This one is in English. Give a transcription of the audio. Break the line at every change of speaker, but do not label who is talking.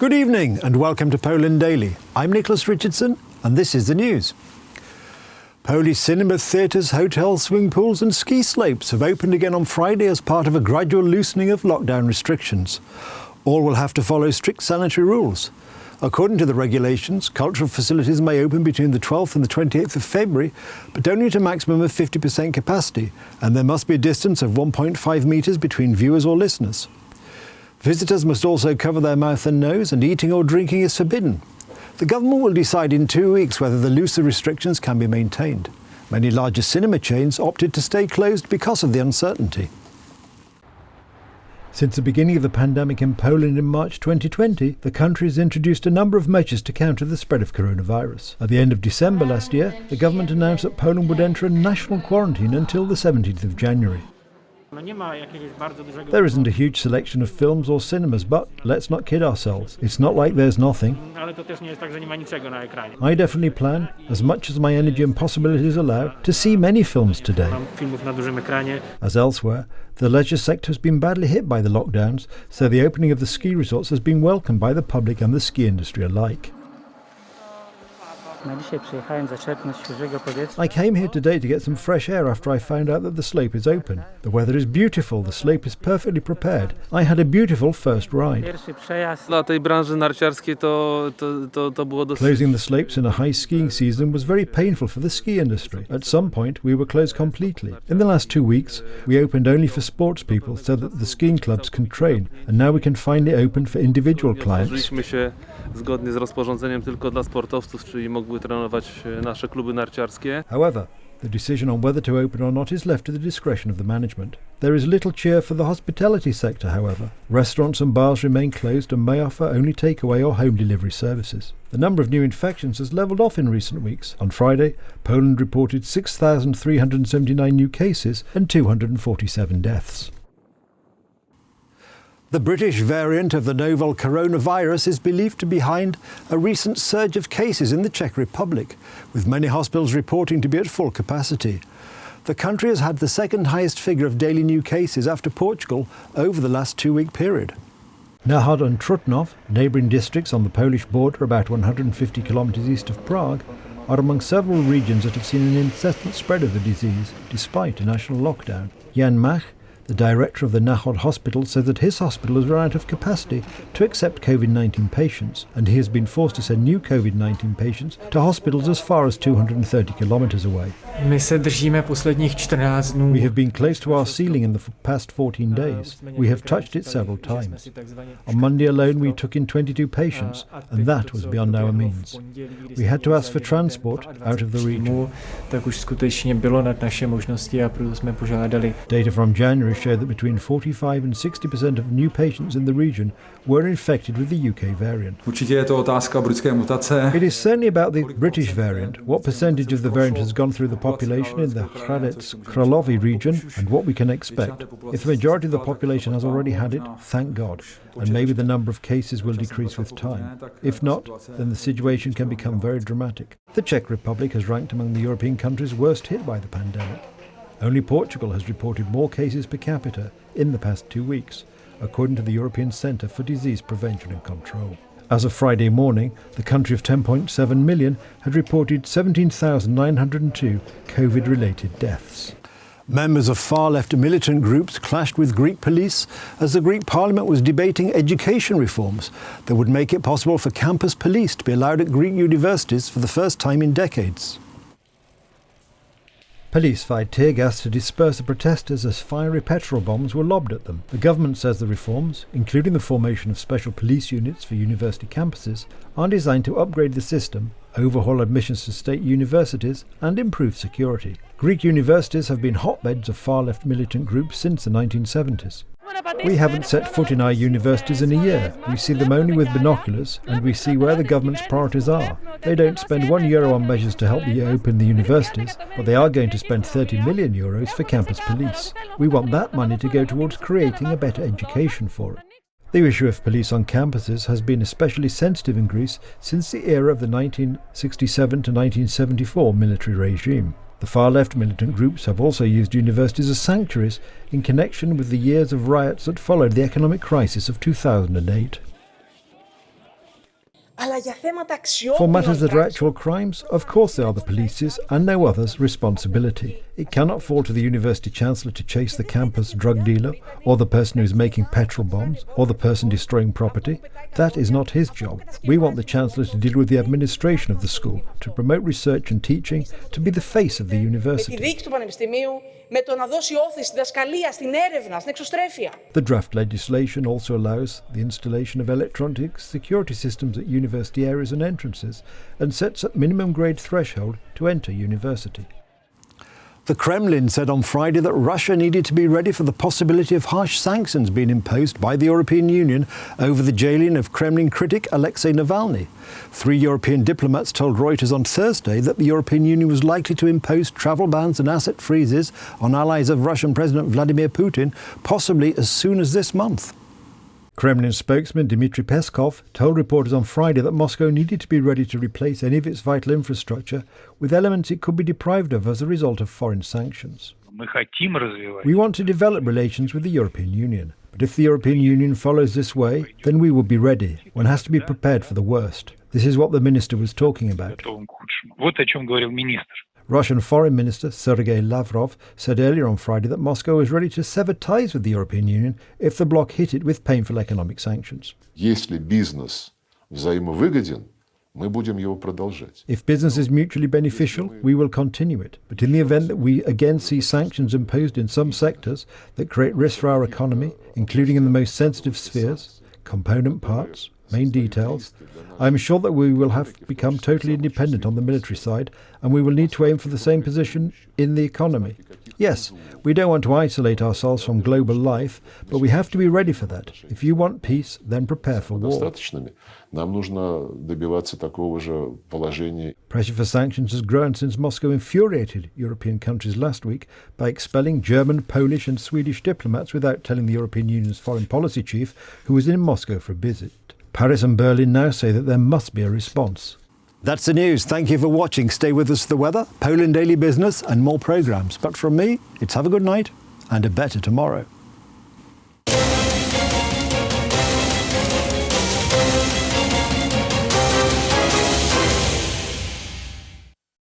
Good evening and welcome to Poland Daily. I'm Nicholas Richardson and this is the news. Polish cinemas, theatres, hotels, swimming pools and ski slopes have opened again on Friday as part of a gradual loosening of lockdown restrictions. All will have to follow strict sanitary rules. According to the regulations, cultural facilities may open between the 12th and the 28th of February, but only at a maximum of 50% capacity, and there must be a distance of 1.5 metres between viewers or listeners. Visitors must also cover their mouth and nose, and eating or drinking is forbidden. The government will decide in 2 weeks whether the looser restrictions can be maintained. Many larger cinema chains opted to stay closed because of the uncertainty. Since the beginning of the pandemic in Poland in March 2020, the country has introduced a number of measures to counter the spread of coronavirus. At the end of December last year, the government announced that Poland would enter a national quarantine until the 17th of January. There isn't a huge selection of films or cinemas, but let's not kid ourselves. It's not like there's nothing. I definitely plan, as much as my energy and possibilities allow, to see many films today. As elsewhere, the leisure sector has been badly hit by the lockdowns, so the opening of the ski resorts has been welcomed by the public and the ski industry alike. I came here today to get some fresh air after I found out that the slope is open. The weather is beautiful, the slope is perfectly prepared. I had a beautiful first ride. Closing the slopes in a high skiing season was very painful for the ski industry. At some point we were closed completely. In the last 2 weeks we opened only for sports people so that the skiing clubs can train, and now we can finally open for individual clients.
Zgodnie z rozporządzeniem tylko dla sportowców, czyli mogły trenować nasze kluby narciarskie.
However, the decision on whether to open or not is left to the discretion of the management. There is little cheer for the hospitality sector, however. Restaurants and bars remain closed and may offer only takeaway or home delivery services. The number of new infections has levelled off in recent weeks. On Friday, Poland reported 6,379 new cases and 247 deaths. The British variant of the novel coronavirus is believed to be behind a recent surge of cases in the Czech Republic, with many hospitals reporting to be at full capacity. The country has had the second highest figure of daily new cases after Portugal over the last 2-week period. Nahod and Trutnov, neighbouring districts on the Polish border about 150 kilometres east of Prague, are among several regions that have seen an incessant spread of the disease, despite a national lockdown. Jan Mach, the director of the Nahod hospital, says that his hospital has run out of capacity to accept COVID-19 patients, and he has been forced to send new COVID-19 patients to hospitals as far as 230 kilometres away. We have been close to our ceiling in the past 14 days. We have touched it several times. On Monday alone we took in 22 patients, and that was beyond our means. We had to ask for transport out of the region. Data from January show that between 45 and 60% of new patients in the region were infected with the UK variant. It is certainly about the British variant, what percentage of the variant has gone through the population in the Hradec-Králové region, and what we can expect. If the majority of the population has already had it, thank God, and maybe the number of cases will decrease with time. If not, then the situation can become very dramatic. The Czech Republic has ranked among the European countries worst hit by the pandemic. Only Portugal has reported more cases per capita in the past 2 weeks, according to the European Centre for Disease Prevention and Control. As of Friday morning, the country of 10.7 million had reported 17,902 COVID-related deaths. Members of far-left militant groups clashed with Greek police as the Greek parliament was debating education reforms that would make it possible for campus police to be allowed at Greek universities for the first time in decades. Police fired tear gas to disperse the protesters as fiery petrol bombs were lobbed at them. The government says the reforms, including the formation of special police units for university campuses, are designed to upgrade the system, overhaul admissions to state universities and improve security. Greek universities have been hotbeds of far-left militant groups since the 1970s. We haven't set foot in our universities in a year. We see them only with binoculars, and we see where the government's priorities are. They don't spend €1 on measures to help open the universities, but they are going to spend €30 million for campus police. We want that money to go towards creating a better education for it. The issue of police on campuses has been especially sensitive in Greece since the era of the 1967 to 1974 military regime. The far-left militant groups have also used universities as sanctuaries in connection with the years of riots that followed the economic crisis of 2008. For matters that are actual crimes, of course they are the police's and no other's responsibility. It cannot fall to the university chancellor to chase the campus drug dealer, or the person who is making petrol bombs, or the person destroying property. That is not his job. We want the chancellor to deal with the administration of the school, to promote research and teaching, to be the face of the university. The draft legislation also allows the installation of electronic security systems at university areas and entrances and sets up minimum grade threshold to enter university. The Kremlin said on Friday that Russia needed to be ready for the possibility of harsh sanctions being imposed by the European Union over the jailing of Kremlin critic Alexei Navalny. 3 European diplomats told Reuters on Thursday that the European Union was likely to impose travel bans and asset freezes on allies of Russian President Vladimir Putin, possibly as soon as this month. Kremlin spokesman Dmitry Peskov told reporters on Friday that Moscow needed to be ready to replace any of its vital infrastructure with elements it could be deprived of as a result of foreign sanctions. We want to develop relations with the European Union, but if the European Union follows this way, then we will be ready. One has to be prepared for the worst. This is what the minister was talking about. Russian Foreign Minister Sergei Lavrov said earlier on Friday that Moscow is ready to sever ties with the European Union if the bloc hit it with painful economic sanctions. If business is mutually beneficial, we will continue it. But in the event that we again see sanctions imposed in some sectors that create risk for our economy, including in the most sensitive spheres, component parts, main details, I am sure that we will have become totally independent on the military side, and we will need to aim for the same position in the economy. Yes, we don't want to isolate ourselves from global life, but we have to be ready for that. If you want peace, then prepare for war. Pressure for sanctions has grown since Moscow infuriated European countries last week by expelling German, Polish and Swedish diplomats without telling the European Union's foreign policy chief, who was in Moscow for a visit. Paris and Berlin now say that there must be a response. That's the news. Thank you for watching. Stay with us for the weather, Poland Daily Business and more programmes. But from me, it's have a good night and a better tomorrow.